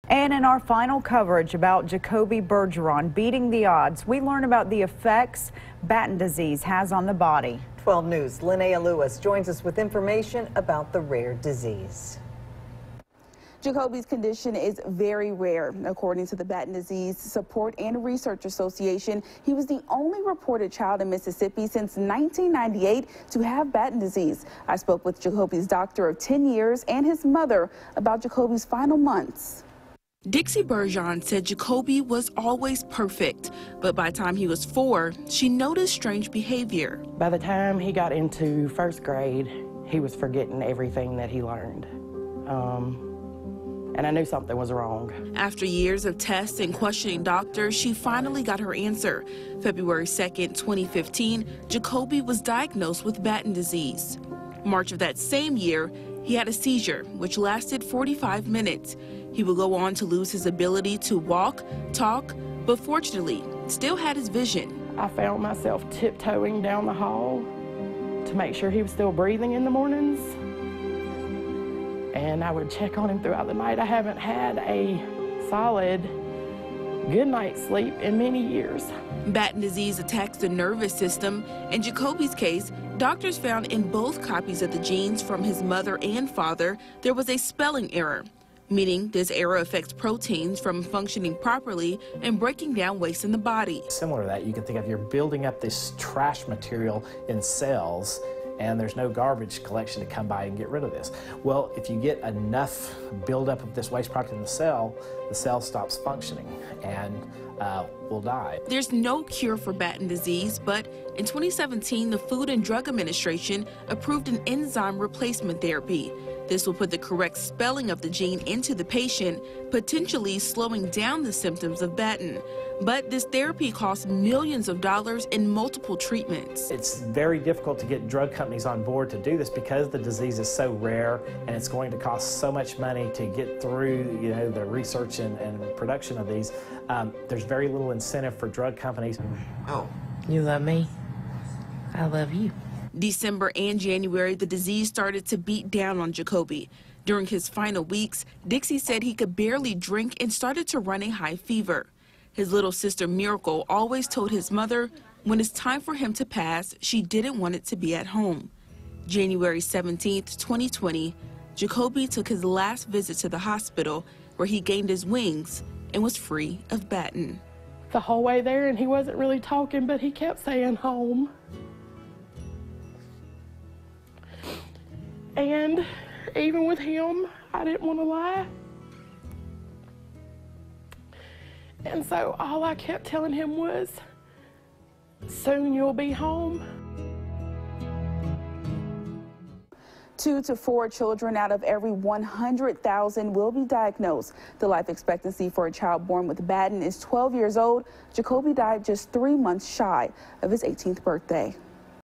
And in our final coverage about Jacoby Bergeron beating the odds, we learn about the effects Batten disease has on the body. 12 News' Linnea Lewis joins us with information about the rare disease. Jacoby's condition is very rare. According to the Batten Disease Support and Research Association, he was the only reported child in Mississippi since 1998 to have Batten disease. I spoke with Jacoby's doctor of 10 years and his mother about Jacoby's final months. Dixie Bergeron said Jacoby was always perfect, but by the time he was 4, she noticed strange behavior. By the time he got into first grade, he was forgetting everything that he learned. And I knew something was wrong. After years of tests and questioning doctors, she finally got her answer. February 2nd, 2015, Jacoby was diagnosed with Batten disease. March of that same year, he had a seizure, which lasted 45 minutes. He would go on to lose his ability to walk, talk, but fortunately, still had his vision. I found myself tiptoeing down the hall to make sure he was still breathing in the mornings. And I would check on him throughout the night. I haven't had a solid good night's sleep in many years. Batten disease attacks the nervous system. In Jacoby's case, doctors found in both copies of the genes from his mother and father there was a spelling error, meaning this error affects proteins from functioning properly and breaking down waste in the body. Similar to that, you can think of you're building up this trash material in cells, and there's no garbage collection to come by and get rid of this. Well, if you get enough buildup of this waste product in the cell stops functioning and will die. There's no cure for Batten disease, but in 2017, the Food and Drug Administration approved an enzyme replacement therapy. This will put the correct spelling of the gene into the patient, potentially slowing down the symptoms of Batten. But this therapy costs millions of dollars in multiple treatments. It's very difficult to get drug companies on board to do this because the disease is so rare and it's going to cost so much money to get through, the research and production of these. There's very little incentive for drug companies. Oh, you love me? I love you. December and January, the disease started to beat down on Jacoby. During his final weeks, Dixie said he could barely drink and started to run a high fever. His little sister Miracle always told his mother when it's time for him to pass, she didn't want it to be at home. January 17th, 2020, Jacoby took his last visit to the hospital where he gained his wings and was free of Batten. The whole way there, and he wasn't really talking, but he kept saying home. And even with him, I didn't want to lie. And so all I kept telling him was, soon you'll be home. 2 to 4 children out of every 100,000 will be diagnosed. The life expectancy for a child born with Batten is 12 years old. Jacoby died just 3 months shy of his 18th birthday.